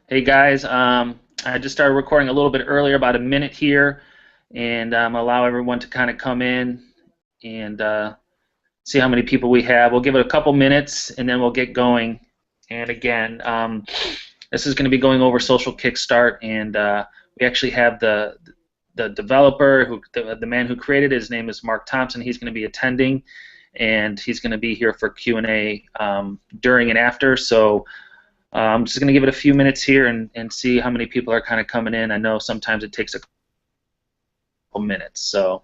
Hey guys, I just started recording a little bit earlier, about a minute here, and allow everyone to kind of come in and see how many people we have. We'll give it a couple minutes and then we'll get going. And again, this is going to be going over Social Kickstart, and we actually have the developer, the man who created it. His name is Mark Thompson. He's going to be attending, and he's going to be here for Q&A during and after. So I'm just going to give it a few minutes here and see how many people are kind of coming in. I know sometimes it takes a couple minutes. So.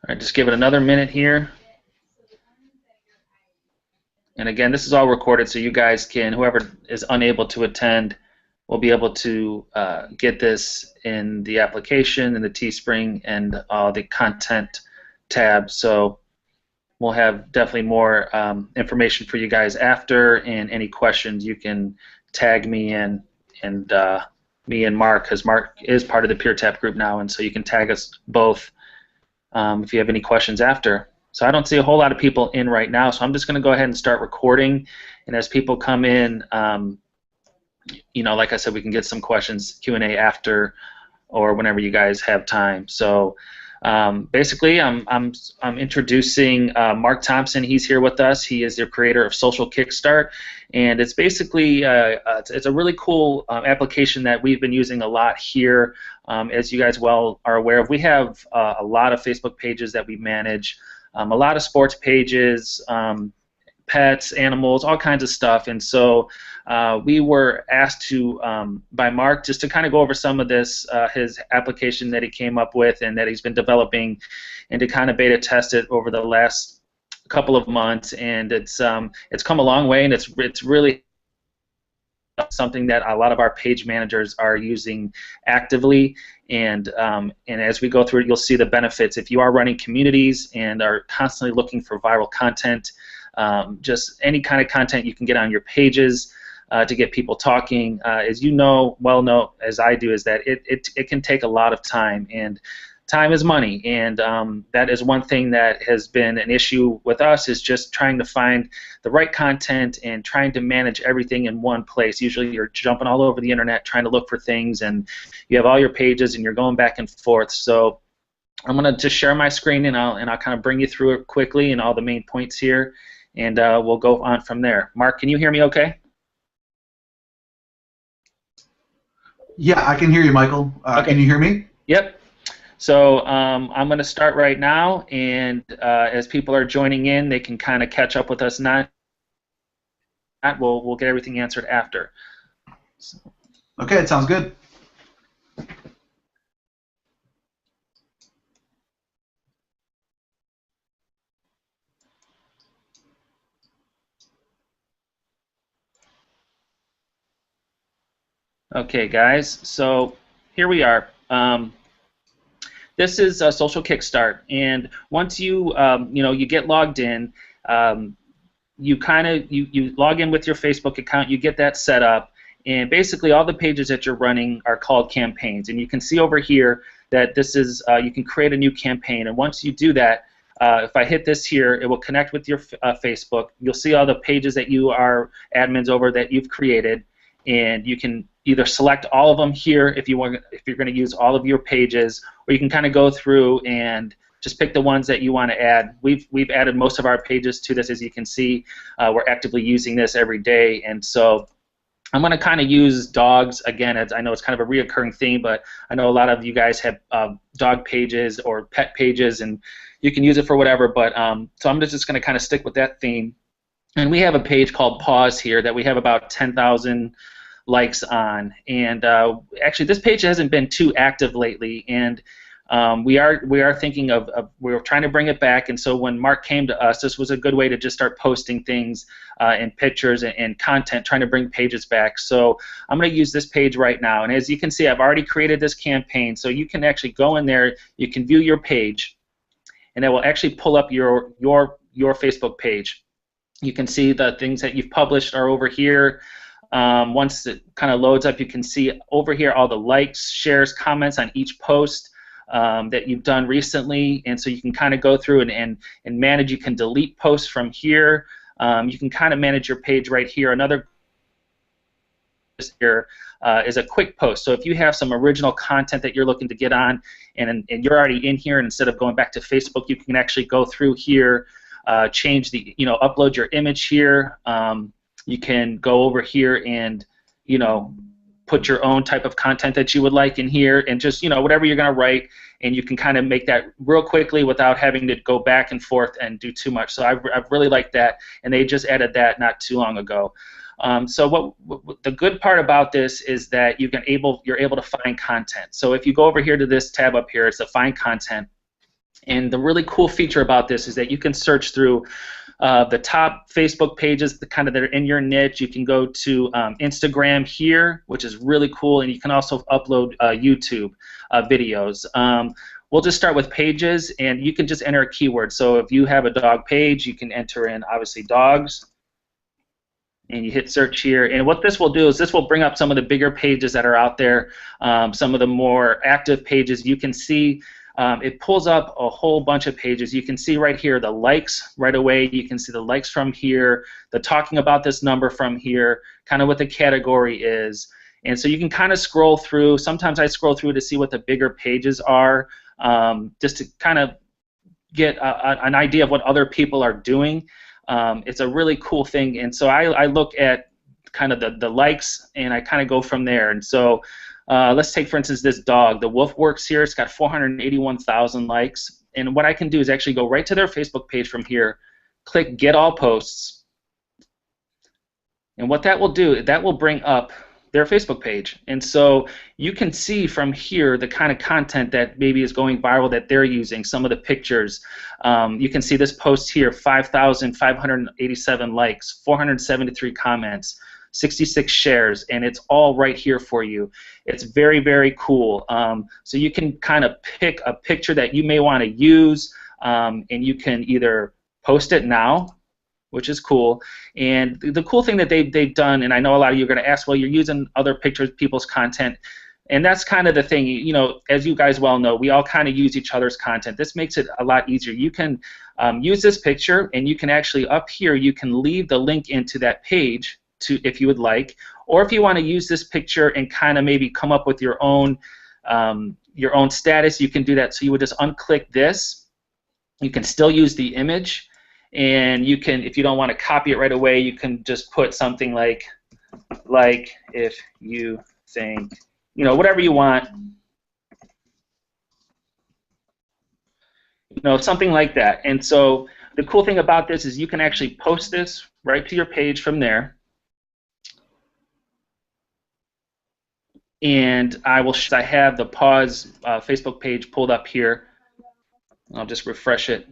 All right, just give it another minute here. And again, this is all recorded, so you guys can, whoever is unable to attend, will be able to get this in the application, in the Teespring, and the content tab. So we'll have definitely more information for you guys after, and any questions you can tag me in, and me and Mark, because Mark is part of the PeerTap group now, and so you can tag us both if you have any questions after. So I don't see a whole lot of people in right now, so I'm just going to go ahead and start recording, and as people come in, like I said, we can get some questions, Q&A after, or whenever you guys have time. So basically, I'm introducing Mark Thompson. He's here with us. He is the creator of Social Kickstart, and it's basically it's a really cool application that we've been using a lot here. As you guys well are aware of, we have a lot of Facebook pages that we manage, a lot of sports pages, pets, animals, all kinds of stuff, and so we were asked to by Mark just to kind of go over some of this, his application that he came up with and that he's been developing, and to kind of beta test it over the last couple of months, and it's come a long way, and it's really something that a lot of our page managers are using actively, and as we go through it, you'll see the benefits. If you are running communities and are constantly looking for viral content, just any kind of content you can get on your pages to get people talking, as you know, as I do, is that it can take a lot of time, and time is money, and that is one thing that has been an issue with us, is just trying to find the right content and trying to manage everything in one place. Usually you're jumping all over the internet trying to look for things, and you have all your pages and you're going back and forth. So I'm going to just share my screen, and I'll kind of bring you through it quickly and all the main points here, and we'll go on from there. Mark, can you hear me okay? Yeah, I can hear you, Michael. Okay. Can you hear me? Yep. So I'm going to start right now, and as people are joining in, they can kind of catch up with us now. We'll get everything answered after. So. Okay, it sounds good. Okay, guys, so here we are. This is Social Kickstart, and once you you get logged in, you log in with your Facebook account, you get that set up, and basically all the pages that you're running are called campaigns. And you can see over here that this is you can create a new campaign. And once you do that, if I hit this here, it will connect with your Facebook. You'll see all the pages that you are admins over that you've created, and you can either select all of them here if you're going to use all of your pages, or you can kind of go through and just pick the ones that you want to add. We've added most of our pages to this, as you can see. We're actively using this every day, and so I'm going to kind of use dogs again. I know it's kind of a reoccurring theme, but I know a lot of you guys have dog pages or pet pages, and you can use it for whatever. But so I'm just going to kind of stick with that theme. And we have a page called Pause here that we have about 10,000 likes on. And actually, this page hasn't been too active lately, and we are thinking of we're trying to bring it back. And so when Mark came to us, this was a good way to just start posting things and pictures and content, trying to bring pages back. So I'm going to use this page right now, and as you can see, I've already created this campaign, so you can actually go in there, you can view your page, and it will actually pull up your Facebook page. You can see the things that you've published are over here. Once it kind of loads up, you can see over here all the likes, shares, comments on each post that you've done recently, and so you can kind of go through and manage. You can delete posts from here. You can kind of manage your page right here. Another here is a quick post. So if you have some original content that you're looking to get on, and you're already in here, and instead of going back to Facebook, you can actually go through here, change the, upload your image here. You can go over here and, put your own type of content that you would like in here, and just, whatever you're going to write, and you can kind of make that real quickly without having to go back and forth and do too much. So I've really liked that, and they just added that not too long ago. So what the good part about this is that you're able to find content. So if you go over here to this tab up here, it's the Find Content. And the really cool feature about this is that you can search through the top Facebook pages, that are in your niche. You can go to Instagram here, which is really cool, and you can also upload YouTube videos. We'll just start with pages, and you can just enter a keyword. So if you have a dog page, you can enter in, obviously, dogs, and you hit search here. And what this will do is this will bring up some of the bigger pages that are out there, some of the more active pages. You can see it pulls up a whole bunch of pages. You can see right here the likes right away. You can see the likes from here, the talking about this number from here, kind of what the category is. And so you can kind of scroll through. Sometimes I scroll through to see what the bigger pages are, just to kind of get an idea of what other people are doing. It's a really cool thing. And so I look at kind of the likes, and I kind of go from there. And so let's take, for instance, this dog. The Wolf Works here. It's got 481,000 likes. And what I can do is actually go right to their Facebook page from here, click Get All Posts. And what that will do, that will bring up their Facebook page. And so you can see from here the kind of content that maybe is going viral that they're using, some of the pictures. You can see this post here, 5,587 likes, 473 comments, 66 shares, and it's all right here for you. It's very, very cool. So you can kind of pick a picture that you may want to use, and you can either post it now, which is cool. And the cool thing that they've done, and I know a lot of you are going to ask, well, you're using other pictures, people's content, and that's kind of the thing. As you guys well know, we all kind of use each other's content. This makes it a lot easier. You can use this picture, and you can actually, up here, you can leave the link into that page if you would like, or if you want to use this picture and kind of maybe come up with your own status, you can do that. So you would just unclick this. You can still use the image, and you can, if you don't want to copy it right away, you can just put something like if you think, whatever you want, something like that. And so the cool thing about this is you can actually post this right to your page from there. And I have the Pause Facebook page pulled up here. I'll just refresh it.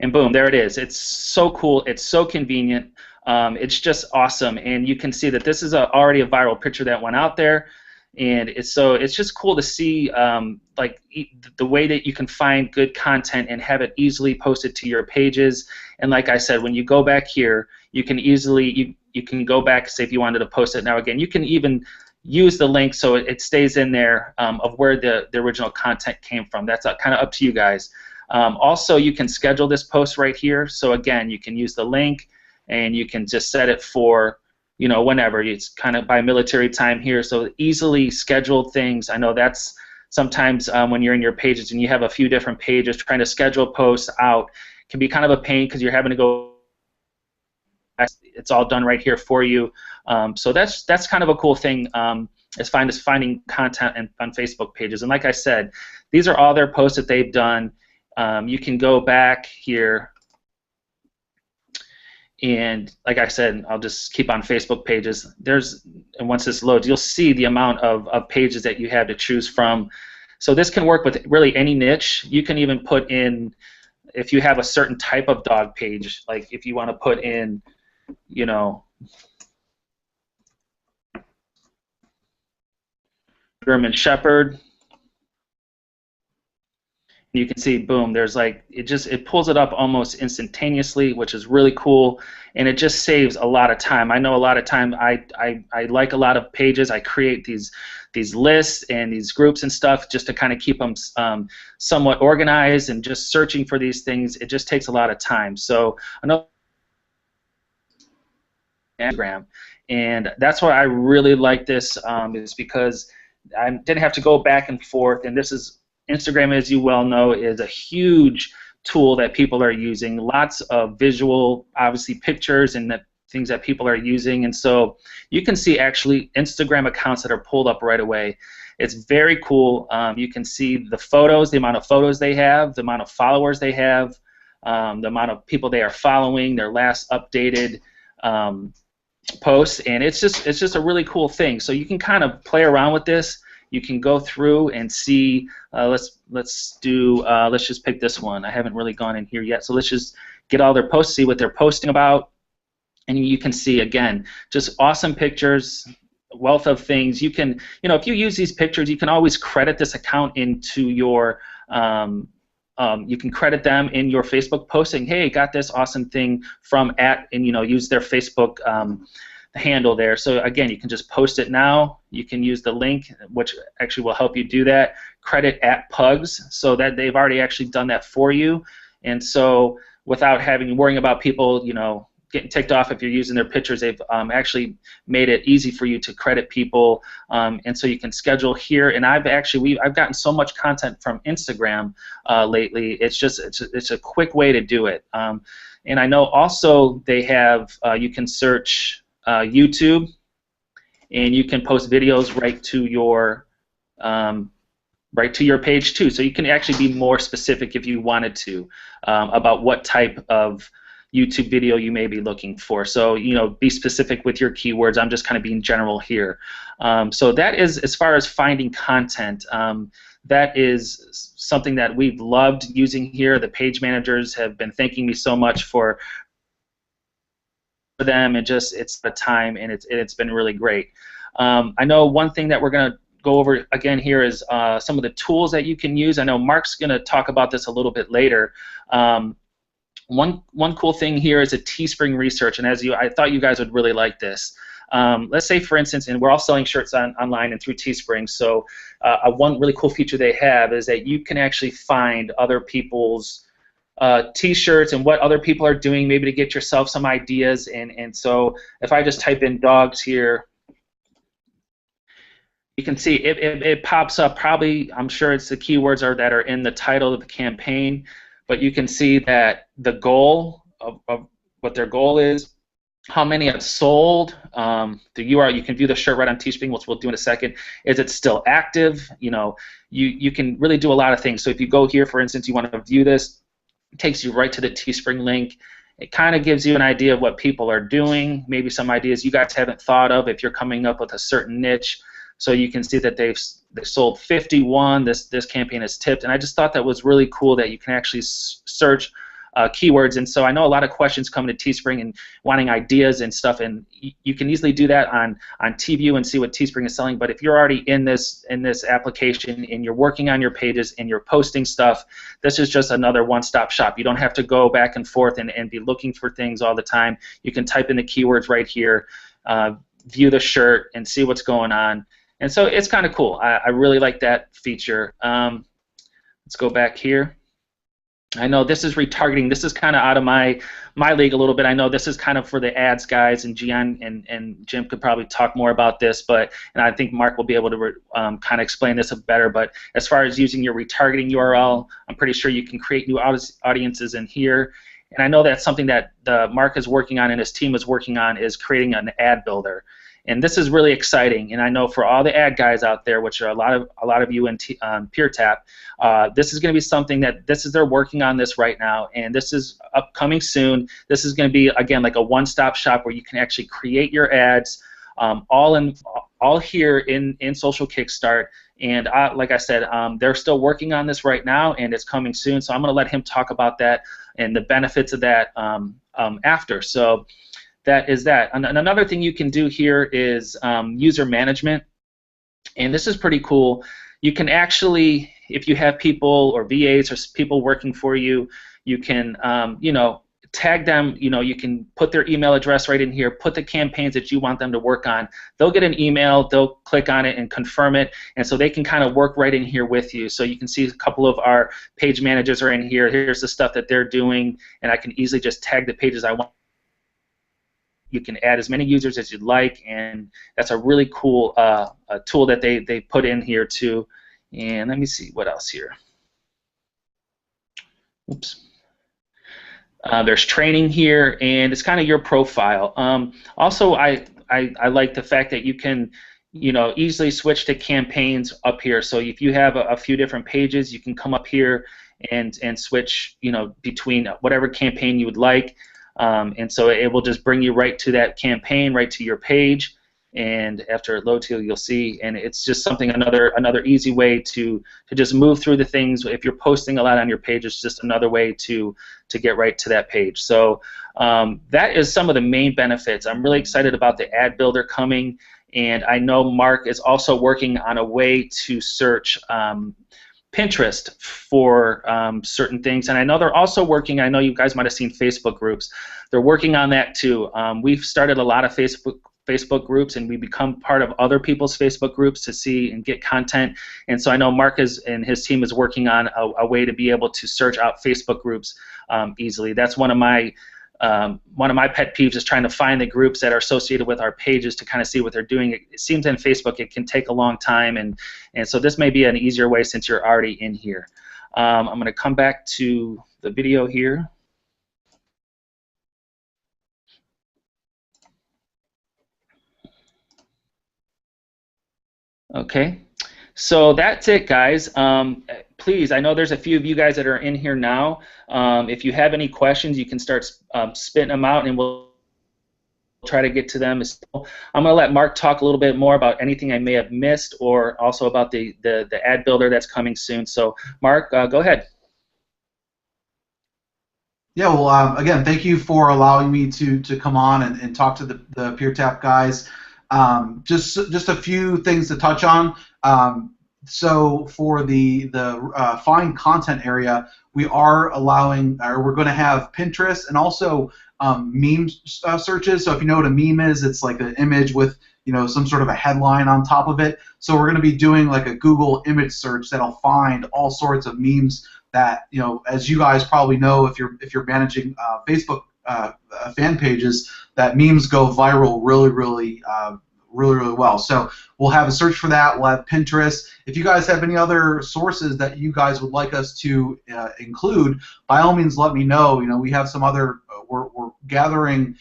And boom, there it is. It's so cool. It's so convenient. It's just awesome. And you can see that this is already a viral picture that went out there. And it's just cool to see like the way that you can find good content and have it easily posted to your pages. And like I said, when you go back here, you can easily you can go back, say if you wanted to post it now again. You can even use the link so it stays in there of where the original content came from. That's kind of up to you guys. Also, you can schedule this post right here. So again, you can use the link and you can just set it for, you know, whenever. It's kind of by military time here, so easily scheduled things. I know that's sometimes when you're in your pages and you have a few different pages, trying to schedule posts out can be kind of a pain because you're having to go. It's all done right here for you. So that's kind of a cool thing as finding content on Facebook pages. And like I said, these are all their posts that they've done. You can go back here, and like I said, I'll just keep on Facebook pages. And once this loads, you'll see the amount of pages that you have to choose from. So this can work with really any niche. You can even put in, if you have a certain type of dog page, like if you want to put in, you know, German Shepherd, you can see, boom, there's like, it pulls it up almost instantaneously, which is really cool, and it just saves a lot of time. I know a lot of time I like a lot of pages. I create these lists and these groups and stuff just to kind of keep them somewhat organized, and just searching for these things, it just takes a lot of time. So another Instagram, and that's why I really like this, is because I didn't have to go back and forth. And this is Instagram, as you well know, is a huge tool that people are using. Lots of visual, obviously pictures, and the things that people are using. And so you can see actually Instagram accounts that are pulled up right away. It's very cool. You can see the photos, the amount of photos they have, the amount of followers they have, the amount of people they are following, their last updated posts, and it's just a really cool thing. So you can kind of play around with this. You can go through and see. Let's just pick this one. I haven't really gone in here yet, so let's just get all their posts, see what they're posting about, and you can see again just awesome pictures, wealth of things. You can, you know, if you use these pictures, you can always credit this account into your. You can credit them in your Facebook posting. Hey, got this awesome thing from @ and, you know, use their Facebook handle there. So again, you can just post it now. You can use the link, which actually will help you do that. Credit @Pugs, so that they've already actually done that for you. And so without worrying about people, you know, getting ticked off if you're using their pictures, they've actually made it easy for you to credit people. And so you can schedule here. And I've gotten so much content from Instagram lately. It's a quick way to do it. And I know also they have you can search YouTube, and you can post videos right to your page too. So you can actually be more specific if you wanted to about what type of YouTube video you may be looking for. So, you know, be specific with your keywords. I'm just kind of being general here. So that is, as far as finding content, that is something that we've loved using here. The page managers have been thanking me so much for them, and just it's the time, and it's been really great. I know one thing that we're going to go over again here is some of the tools that you can use. I know Mark's going to talk about this a little bit later. One cool thing here is a Teespring research, and I thought you guys would really like this. Let's say, for instance, and we're all selling shirts online and through Teespring, so one really cool feature they have is that you can actually find other people's T-shirts and what other people are doing, maybe to get yourself some ideas. And so if I just type in dogs here, you can see it pops up. Probably, I'm sure it's the keywords that are in the title of the campaign. But you can see that the goal of what their goal is, how many have sold, the URL. You can view the shirt right on Teespring, which we'll do in a second. Is it still active? You know, you can really do a lot of things. So if you go here, for instance, you want to view this, it takes you right to the Teespring link. It kind of gives you an idea of what people are doing, maybe some ideas you guys haven't thought of if you're coming up with a certain niche. So you can see that they sold 51. This campaign is tipped, and I just thought that was really cool that you can actually search keywords. And so I know a lot of questions coming to Teespring and wanting ideas and stuff, and you can easily do that on TView and see what Teespring is selling. But if you're already in this application and you're working on your pages and you're posting stuff, this is just another one-stop shop. You don't have to go back and forth and be looking for things all the time. You can type in the keywords right here, view the shirt, and see what's going on. And so it's kind of cool. I really like that feature. Let's go back here. I know this is retargeting. This is kind of out of my league a little bit. I know this is kind of for the ads guys, and Gian and Jim could probably talk more about this, and I think Mark will be able to kind of explain this better. But as far as using your retargeting URL, I'm pretty sure you can create new audiences in here. And I know that's something that Mark is working on and his team is working on, is creating an ad builder. And this is really exciting, and I know for all the ad guys out there, which are a lot of you in PeerTap, this is going to be something that they're working on this right now, and this is upcoming soon. This is going to be, again, like a one-stop shop where you can actually create your ads all here in Social Kickstart. And like I said, they're still working on this right now, and it's coming soon. So I'm going to let him talk about that and the benefits of that after. So that is that. And another thing you can do here is user management, and this is pretty cool. You can actually, if you have people or VAs or people working for you, you can tag them. You can put their email address right in here, put the campaigns that you want them to work on. They'll get an email, they'll click on it and confirm it, and so they can kind of work right in here with you. So you can see a couple of our page managers are in here. Here's the stuff that they're doing, and I can easily just tag the pages I want. You can add as many users as you'd like, and that's a really cool tool that they put in here too. And let me see what else here. Oops. There's training here, and it's kind of your profile. Also, I like the fact that you can easily switch to campaigns up here. So if you have a few different pages, you can come up here and switch between whatever campaign you would like. And so it will just bring you right to that campaign, right to your page, and after it loads, you'll see. And it's just something, another easy way to just move through the things. If you're posting a lot on your page, it's just another way to get right to that page. So that is some of the main benefits. I'm really excited about the ad builder coming, and I know Mark is also working on a way to search Pinterest for certain things, and I know they're also working. I know you guys might have seen Facebook groups. They're working on that too. We've started a lot of Facebook groups, and we become part of other people's Facebook groups to see and get content. And so I know Mark and his team is working on a way to be able to search out Facebook groups easily. That's one of my pet peeves, is trying to find the groups that are associated with our pages to kind of see what they're doing. It seems in Facebook it can take a long time, and so this may be an easier way since you're already in here. I'm going to come back to the video here. Okay, so that's it, guys. Please, I know there's a few of you guys that are in here now. If you have any questions, you can start spitting them out, and we'll try to get to them. I'm going to let Mark talk a little bit more about anything I may have missed, or also about the ad builder that's coming soon. So, Mark, go ahead. Yeah, well, again, thank you for allowing me to come on and talk to the PeerTap guys. Just a few things to touch on. So for the find content area, we are allowing, or we're going to have Pinterest and also meme searches. So if you know what a meme is, it's like an image with some sort of a headline on top of it. So we're going to be doing like a Google image search that'll find all sorts of memes that, as you guys probably know, if you're managing Facebook fan pages, that memes go viral really well. So we'll have a search for that. We'll have Pinterest. If you guys have any other sources that you guys would like us to include, by all means, let me know. We have some other. We're gathering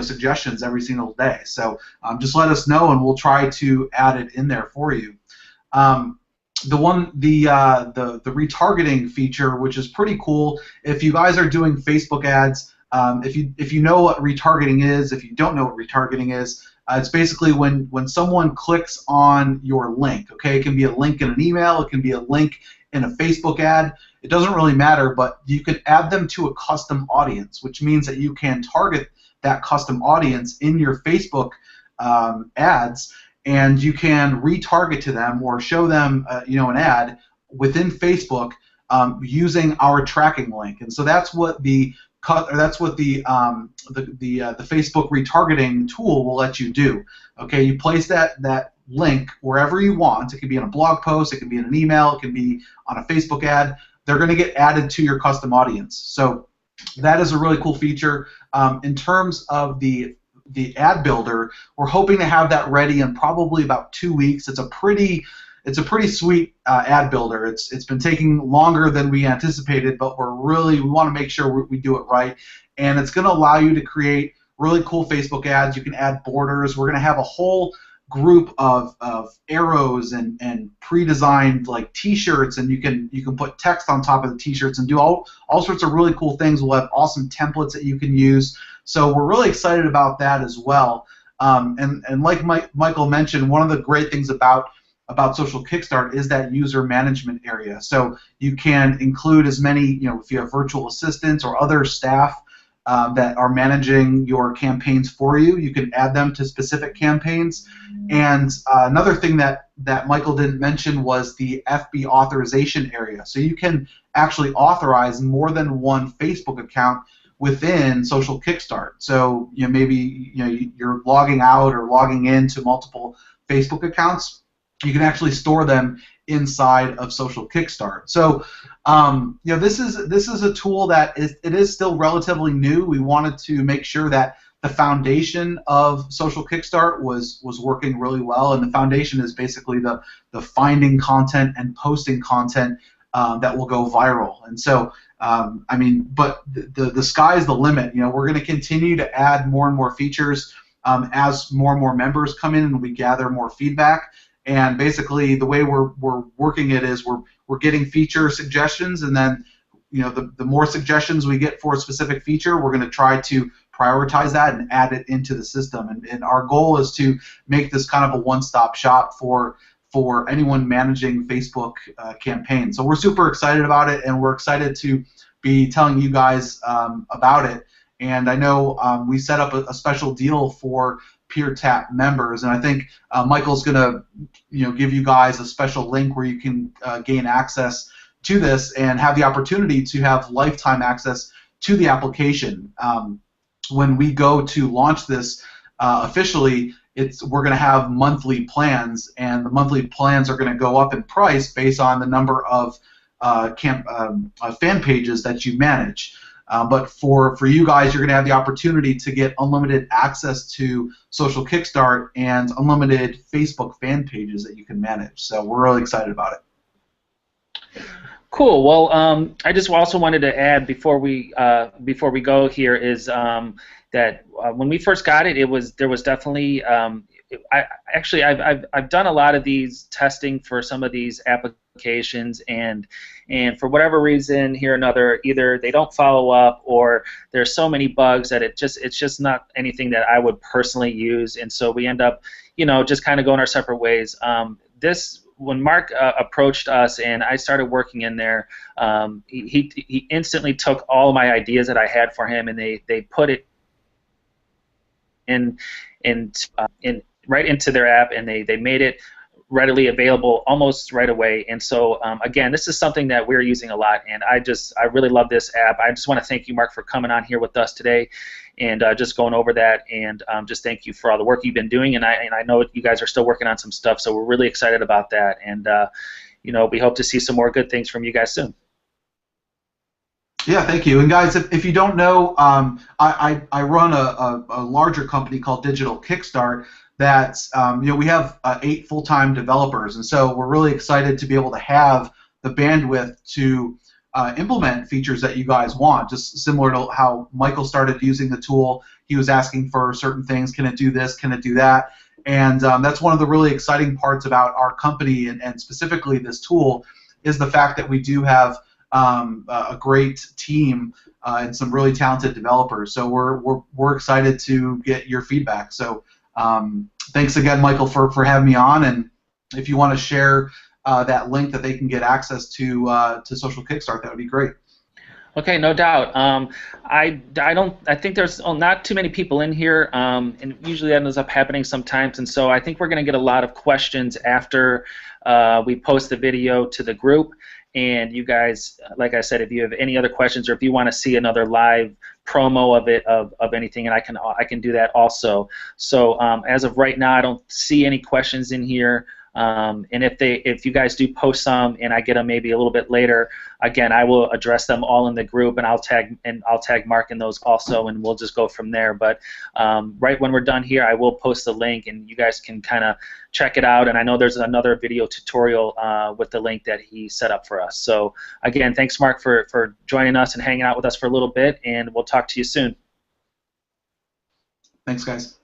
suggestions every single day. So just let us know, and we'll try to add it in there for you. The retargeting feature, which is pretty cool. If you guys are doing Facebook ads, if you know what retargeting is, if you don't know what retargeting is, it's basically when someone clicks on your link. Okay, it can be a link in an email, it can be a link in a Facebook ad, it doesn't really matter, but you can add them to a custom audience, which means that you can target that custom audience in your Facebook ads, and you can retarget to them or show them an ad within Facebook using our tracking link. And so that's what the Facebook retargeting tool will let you do. Okay, you place that link wherever you want. It can be in a blog post, it can be in an email, it can be on a Facebook ad. They're going to get added to your custom audience. So that is a really cool feature. In terms of the ad builder, we're hoping to have that ready in probably about 2 weeks. It's a pretty sweet ad builder. It's been taking longer than we anticipated, but we want to make sure we do it right. And it's going to allow you to create really cool Facebook ads. You can add borders. We're going to have a whole group of arrows and pre-designed like T-shirts, and you can put text on top of the T-shirts and do all sorts of really cool things. We'll have awesome templates that you can use. So we're really excited about that as well. And like Michael mentioned, one of the great things about Social Kickstart is that user management area. So you can include as many, if you have virtual assistants or other staff that are managing your campaigns for you, you can add them to specific campaigns. And another thing that Michael didn't mention was the FB authorization area. So you can actually authorize more than one Facebook account within Social Kickstart. So maybe you're logging out or logging into multiple Facebook accounts. You can actually store them inside of Social Kickstart. So this is a tool that is still relatively new. We wanted to make sure that the foundation of Social Kickstart was working really well, and the foundation is basically the finding content and posting content that will go viral. And so but the sky's the limit. We're going to continue to add more and more features as more and more members come in and we gather more feedback. And basically, the way we're working it is we're getting feature suggestions, and then the more suggestions we get for a specific feature, we're going to try to prioritize that and add it into the system. And our goal is to make this kind of a one-stop shop for anyone managing Facebook campaigns. So we're super excited about it, and we're excited to be telling you guys about it. And I know we set up a special deal for PeerTap members, and I think Michael's going to give you guys a special link where you can gain access to this and have the opportunity to have lifetime access to the application. When we go to launch this officially, we're going to have monthly plans, and the monthly plans are going to go up in price based on the number of fan pages that you manage. But for you guys, you're going to have the opportunity to get unlimited access to Social Kickstart and unlimited Facebook fan pages that you can manage. So we're really excited about it. Cool. Well, I just also wanted to add before we go here is that when we first got it, there was definitely I've done a lot of these testing for some of these applications, and for whatever reason here or another, either they don't follow up or there's so many bugs that it's just not anything that I would personally use, and so we end up just kind of going our separate ways. When Mark approached us and I started working in there, he instantly took all of my ideas that I had for him, and they put it in right into their app, and they made it readily available almost right away. And so again, this is something that we're using a lot, and I really love this app. I just want to thank you, Mark, for coming on here with us today and just going over that, and just thank you for all the work you've been doing, and I know you guys are still working on some stuff, so we're really excited about that, and we hope to see some more good things from you guys soon. Yeah, thank you. And guys, if you don't know, I run a larger company called Digital Kickstart that we have 8 full-time developers, and so we're really excited to be able to have the bandwidth to implement features that you guys want. Just similar to how Michael started using the tool, he was asking for certain things. Can it do this? Can it do that? And that's one of the really exciting parts about our company, and specifically this tool, is the fact that we do have a great team and some really talented developers. So we're excited to get your feedback. So thanks again, Michael, for having me on. And if you want to share that link that they can get access to Social Kickstart, that would be great. Okay, no doubt. I think there's not too many people in here, and usually that ends up happening sometimes. And so I think we're going to get a lot of questions after we post the video to the group. And you guys, like I said, if you have any other questions or if you want to see another live promo of anything, and I can do that also. So as of right now, I don't see any questions in here. And if you guys do post some and I get them maybe a little bit later, again, I will address them all in the group, and I'll tag Mark in those also, and we'll just go from there. But right when we're done here, I will post the link, and you guys can kind of check it out. And I know there's another video tutorial with the link that he set up for us. So again, thanks, Mark, for joining us and hanging out with us for a little bit, and we'll talk to you soon. Thanks, guys.